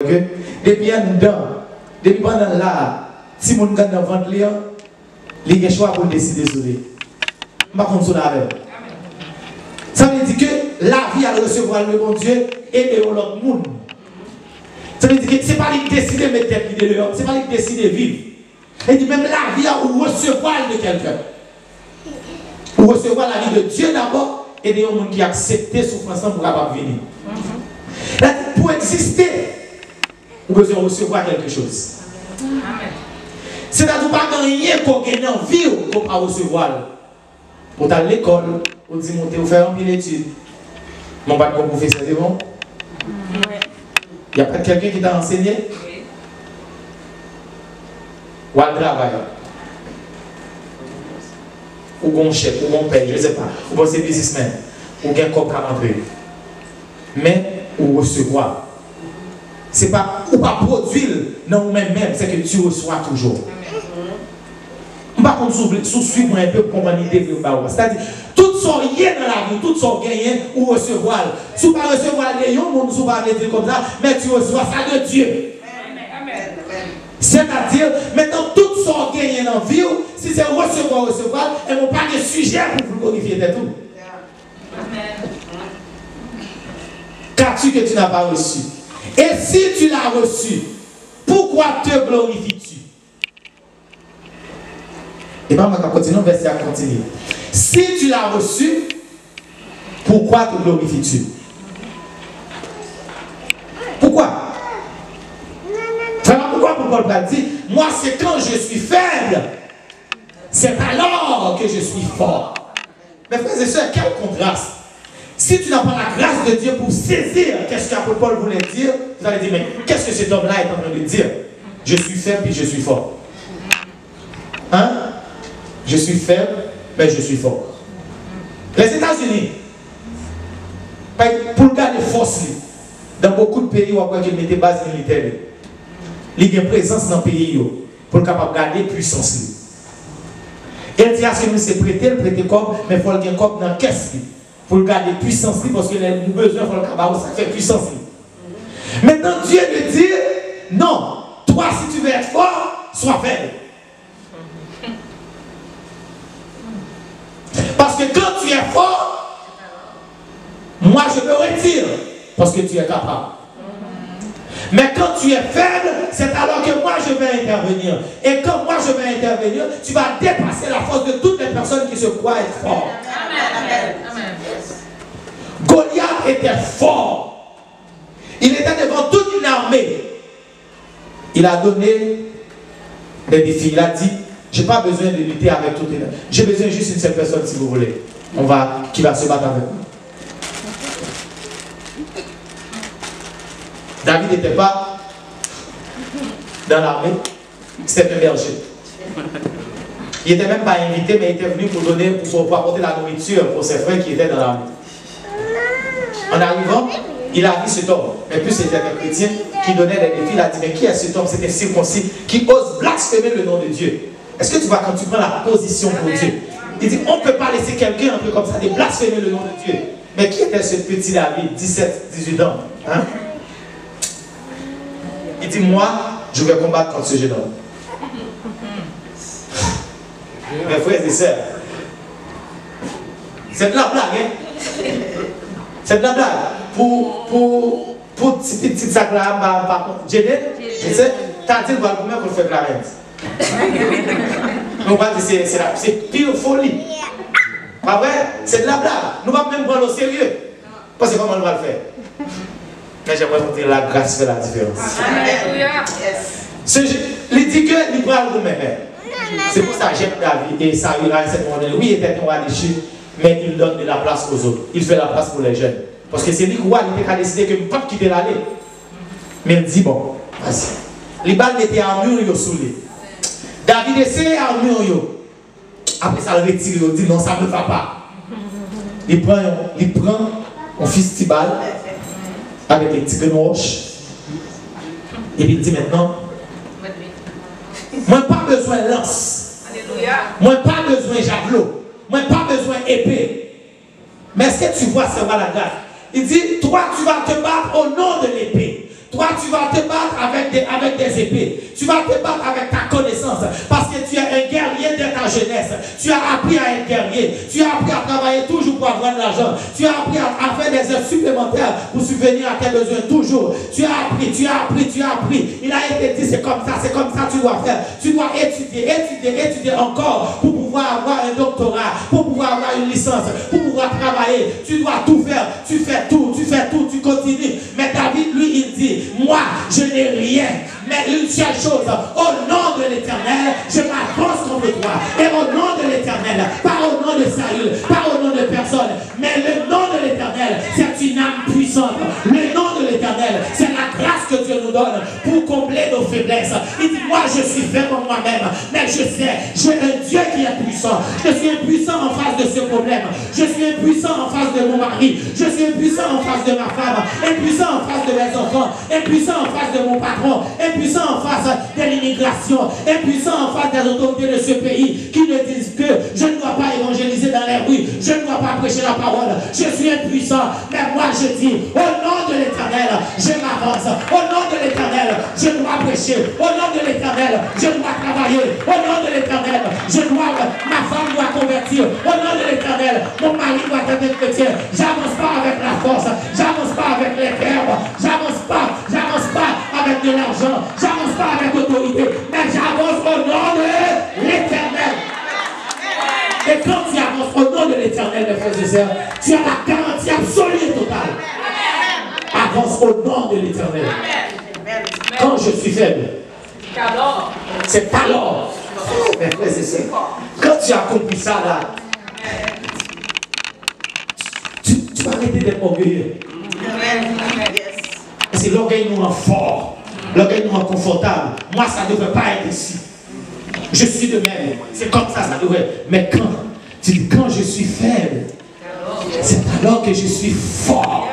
Depuis un dedans, depuis pendant là, si mon gars dans le ventre, il a choix pour décider sur lui. Je ne vais pas contre avec. Ça veut dire que la vie à recevoir le bon Dieu et l'autre monde. Ça veut dire que ce n'est pas lui qui décide de mettre tête dehors, ce n'est pas lui qui décide de vivre. Il dit même la vie à recevoir de quelqu'un. Ou recevoir la vie de Dieu d'abord et des gens qui acceptent la souffrance pour capable venir. Pour exister, vous devez recevoir quelque chose. C'est-à-dire pas rien qu'on gagne en vie qu'on peut recevoir. Pour aller à l'école, on dit monter ou faire un peu d'études. Mon bac comme professeur, c'est bon? Il n'y a pas quelqu'un qui t'a enseigné? Ou à travail? Ou un chef, ou un père, je ne sais pas. Ou un businessman, ou un corps à rentrer. Mais, ou recevoir. Ce n'est pas ou pas produire dans nous-mêmes, c'est que tu reçois toujours. On va suivre un peu pour comprendre l'idée de c'est-à-dire, tout ce qui est dans la vie, tout ce qui est ou recevoir. Si tu ne pas recevoir les gens, on ne peut pas dire comme ça, mais tu reçois ça de Dieu. C'est-à-dire, maintenant, tout ce qui est dans la vie, si c'est recevoir, elles n'ont pas de sujet pour vous glorifier de tout. Qu'as-tu que tu n'as pas reçu? Et si tu l'as reçu, pourquoi te glorifies-tu? Et bien, on va continuer, verset à continuer. Si tu l'as reçu, pourquoi te glorifies-tu? Pourquoi? Pourquoi Paul va dire, moi c'est quand je suis faible, c'est alors que je suis fort. Mes frères et sœurs, quel contraste! Si tu n'as pas la grâce de Dieu pour saisir qu'est-ce qu'apôtre Paul voulait dire, vous allez dire, mais qu'est-ce que cet homme-là est en train de dire? Je suis faible et je suis fort. Hein? Je suis faible, mais je suis fort. Les États-Unis, pour garder force, dans beaucoup de pays où ils mettent des bases militaires, il y a une présence dans le pays pour capable garder puissance. Elle dit à ce que nous c'est prêter comme, mais il faut le garder comme dans la caisse. Pour garder puissance, parce que nous avons besoin de ça fait puissance. Maintenant, Dieu veut dire, non, toi si tu veux être fort, sois faible. Parce que quand tu es fort, moi je me retire, parce que tu es capable. Mais quand tu es faible, c'est alors que moi je vais intervenir. Et quand moi je vais intervenir, tu vas dépasser la force de toutes les personnes qui se croient être fortes. Amen. Amen. Goliath était fort. Il était devant toute une armée. Il a donné des défis. Il a dit, je n'ai pas besoin de lutter avec toute une armée. J'ai besoin juste d'une seule personne si vous voulez. Qui va se battre avec moi. David n'était pas dans l'armée, c'était un berger. Il n'était même pas invité, mais il était venu pour apporter la nourriture pour ses frères qui étaient dans l'armée. En arrivant, il a vu cet homme, mais plus c'était un chrétien qui donnait des défis. Il a dit, mais qui est cet homme? C'était circoncis, qui ose blasphémer le nom de Dieu. Est-ce que tu vois quand tu prends la position pour Dieu? Il dit, on ne peut pas laisser quelqu'un un peu comme ça de blasphémer le nom de Dieu. Mais qui était ce petit David, 17, 18 ans? Hein? Il dit, moi, je vais combattre contre ce jeune homme. Mes frères et sœurs, c'est de la blague, hein? C'est de la blague. Pour petit sac là, par contre, Jéden, je sais, t'as dit, voilà combien qu'on fait Clarence. Donc, c'est pure folie. Pas vrai? C'est de la blague. Nous ne pouvons même prendre au sérieux. Parce que comment on va le faire? Mais j'aimerais vous dire la grâce fait la différence. Alléluia. Il dit que il prend le même. C'est pour ça que j'aime David et Saül à ce moment-là. Oui, il était un roi déchu, mais il donne de la place aux autres. Il fait la place pour les jeunes. Parce que c'est lui qui a décidé que ne peut pas quitter l'allée. Mais il dit bon, vas-y. Les balles mettaient armure sous lui. David essaie armure. Après ça, il retire, il dit non, ça ne me va pas. Il prend un festival avec des petits roches. Et puis il dit maintenant, moi pas besoin de lance. Alléluia. Moi pas besoin de javelot. Moi pas besoin d'épée. Mais est-ce que tu vois, c'est pas la grâce? Il dit, toi tu vas te battre au nom de l'épée. Toi, tu vas te battre avec des épées. Tu vas te battre avec ta connaissance. Parce que tu es un guerrier dès ta jeunesse. Tu as appris à être guerrier. Tu as appris à travailler toujours pour avoir de l'argent. Tu as appris à faire des heures supplémentaires pour subvenir à tes besoins toujours. Tu as appris, tu as appris, tu as appris. Il a été dit, c'est comme ça que tu dois faire. Tu dois étudier encore pour pouvoir avoir un doctorat, pour pouvoir avoir une licence, pour pouvoir travailler. Tu dois tout faire. Tu fais tout, tu continues. Mais David, lui, il dit, moi, je n'ai rien. Mais une seule chose, au nom de l'Éternel, je m'avance contre toi. Et au nom de l'Éternel, pas au nom de Saül, pas au nom de personne, mais le nom de l'Éternel, c'est une âme puissante. Le nom de l'Éternel, c'est la grâce que Dieu nous donne pour combler nos faiblesses. Il dit, moi, je suis faible en moi-même, mais je sais, j'ai un Dieu qui est puissant. Je suis impuissant en face de ce problème. Je suis impuissant en face de mon mari. Je suis impuissant en face de ma femme. Impuissant en face de mes enfants. Impuissant en face de mon patron. Impuissant en face de l'immigration. Impuissant en face des autorités de ce pays qui me disent que je ne dois pas évangéliser dans les rues. Je ne dois pas prêcher la parole. Je suis impuissant. Mais moi, je dis, au nom de l'Éternel, je m'avance. Au nom de l'Éternel, je dois prêcher. Au nom de l'Éternel, je dois travailler. Au nom de l'Éternel, ma femme doit convertir. Au nom de l'Éternel, mon mari doit être chrétien. J'avance pas avec la force. J'avance pas avec les verbes. J'avance pas avec de l'argent. J'avance pas avec l'autorité. Mais j'avance au nom de l'Éternel. Et quand tu avances au nom de l'Éternel, mes frères et sœurs, tu as la garantie absolue et totale. Avance au nom de l'Éternel. Quand je suis faible, c'est alors, mes frères et sœurs, quand tu as compris ça là, tu vas arrêter d'être orgueilleux. C'est l'orgueil nous rend fort, l'orgueil nous rend confortable. Moi, ça ne devrait pas être ici. Je suis de même, c'est comme ça devrait. Mais quand je suis faible, c'est alors que je suis fort.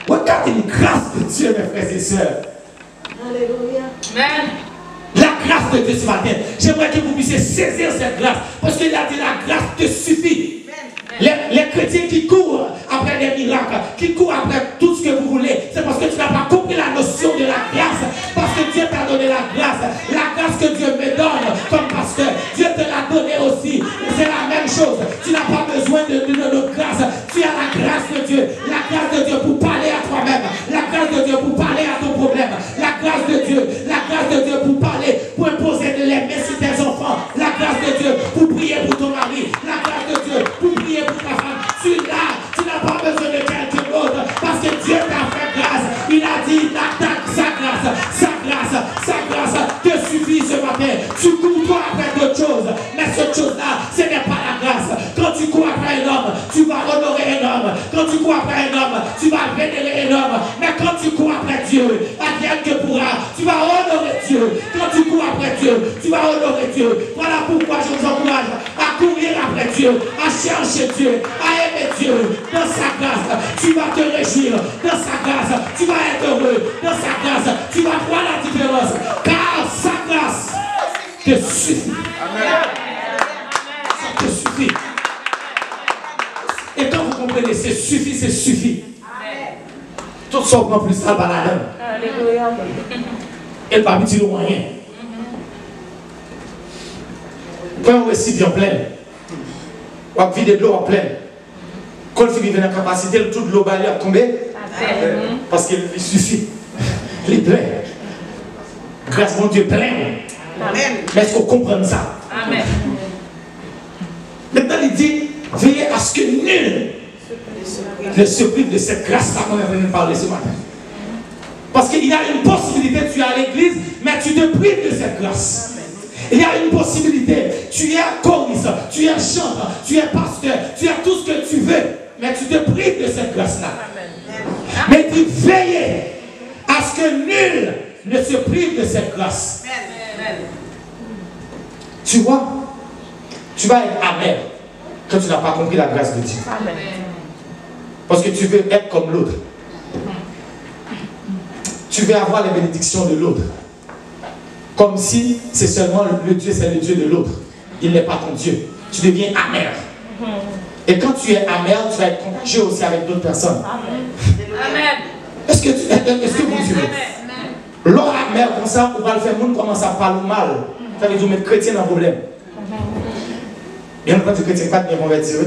Regardez une grâce de Dieu, mes frères et sœurs. Alléluia. Amen. La grâce de Dieu ce matin. J'aimerais que vous puissiez saisir cette grâce. Parce qu'il a dit la grâce te suffit. Les chrétiens qui courent après des miracles, qui courent après tout ce que vous voulez, c'est parce que tu n'as pas compris la notion de la grâce. Parce que Dieu t'a donné la grâce. La grâce que Dieu me donne comme pasteur, Dieu te l'a donné aussi. C'est la même chose. Tu n'as pas besoin de notre grâce. Tu as la grâce de Dieu. La grâce de Dieu pour parler à toi-même. La grâce de Dieu pour parler à ton problème. La grâce de Dieu. La grâce de Dieu pour parler, pour imposer de les mains sur tes enfants. La grâce de Dieu pour prier pour ton mari. La grâce de Dieu pour prier pour ta femme. Tu n'as pas besoin de quelqu'un d'autre parce que Dieu t'a fait grâce. Il a dit sa grâce te suffit ce matin. Tu cours toi après d'autres choses, mais cette chose-là, ce n'est pas la grâce. Quand tu cours après un homme, tu vas honorer un homme. Quand tu cours après un homme, tu vas vénérer un homme. Mais quand tu cours après Dieu, rien que pourra, tu vas honorer Dieu. Quand tu cours après Dieu, tu vas honorer Dieu. Voilà pourquoi je vous encourage à courir après Dieu, à chercher Dieu, à aimer Dieu. Dans sa grâce, tu vas te réjouir. Dans sa grâce, tu vas être heureux. Dans sa grâce, tu vas voir la différence. Car sa grâce te suffit. Ça te suffit. Et quand vous comprenez, c'est suffit, c'est suffit. Tout ça prend plus ça par la dame. Alléluia. Elle ne va pas dire rien. Quand on récipient plein, on vide de l'eau en plein. Quand il vient dans la capacité, toute l'eau va tomber. Parce qu'il suffit. Il est plein. Grâce à mon Dieu, plein. Amen. Mais est-ce qu'on comprend ça? Amen. Maintenant, il dit, veillez à ce que nul ne se prive de cette grâce-là qu'on est venu parler ce matin. Parce qu'il y a une possibilité, tu es à l'église, mais tu te prives de cette grâce. Il y a une possibilité, tu es choriste, tu es chanteur, tu es pasteur, tu es tout ce que tu veux, mais tu te prives de cette grâce-là. Mais il dit, veillez à ce que nul ne se prive de cette grâce. Tu vois, tu vas être amer quand tu n'as pas compris la grâce de Dieu. Parce que tu veux être comme l'autre. Tu veux avoir les bénédictions de l'autre. Comme si c'est seulement le Dieu, c'est le Dieu de l'autre. Il n'est pas ton Dieu. Tu deviens amer. Et quand tu es amer, tu vas être contagieux aussi avec d'autres personnes. Amen. Est-ce que vous suivez? L'or amer comme ça, on va le faire, monde commence à parler mal. Ça veut dire mettre chrétien dans le problème. Bien entendu, chrétien pas bien mauvais dire.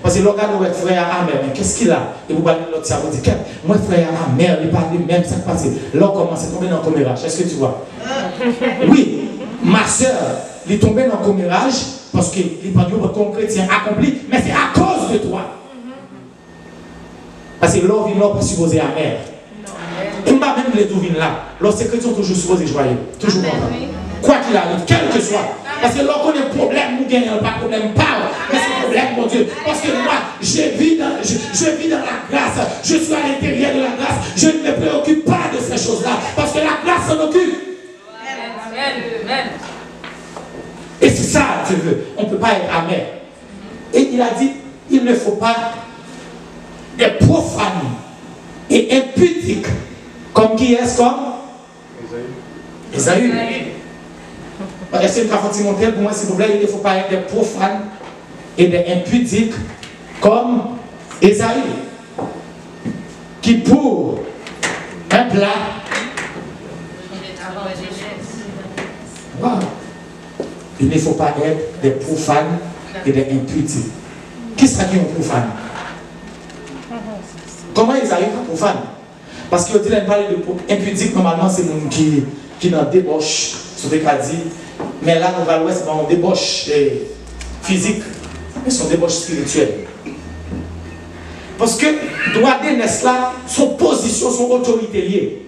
Parce que l'organe de frère amer, mais qu'est-ce qu'il a? Et vous parlez de l'autre, ça vous dit, moi frère amer, il parle même, ça passe. L'or commence à tomber dans le commérage. Est-ce que tu vois? Oui, ma soeur, il est tombé dans le commérage parce qu'il parle de ton chrétien accompli, mais c'est à cause de toi. Parce que l'or vient là pas supposé amer. Il ne va même les tout venir là. Lorsque les chrétiens sont toujours supposés joyeux, toujours content. Quoi qu'il arrive, quel que soit. Parce que lorsqu'on a un problème, nous gagnons pas de problème, pas. Mais c'est un problème, mon Dieu. Parce que moi, je vis dans la grâce. Je suis à l'intérieur de la grâce. Je ne me préoccupe pas de ces choses-là. Parce que la grâce s'en occupe. Et c'est ça, Dieu veut. On ne peut pas être amer. Et il a dit, il ne faut pas des profanes et impudiques. Comme qui est-ce comme Ésaü. Est-ce que vous montrer pour moi, s'il vous plaît, il ne faut pas être des profanes et des impudiques comme Ésaü, qui pour un plat, wow, il ne faut pas être des profanes et des impudiques. Qui sera qui est un profane? Comment Ésaü est profane? Parce que dit parle de impudique, normalement, c'est le monde qui dans débauche, sur des caddies. Mais là, nous allons voir, c'est pas une débauche physique, mais c'est une débauche spirituelle. Parce que, droit d'aînesse là, son position, son autorité liée.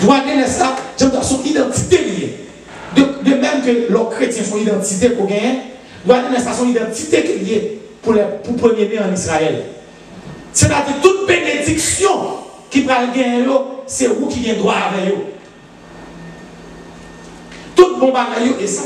Droit d'aînesse là, j'aime dire son identité liée. De même que leurs chrétiens, son identité pour gagner, droit d'aînesse là, son identité qui est liée pour premier-né en Israël. C'est-à-dire toute bénédiction qui va gagner, c'est vous qui gagnez droit avec eux. Tout bon bagaille et ça.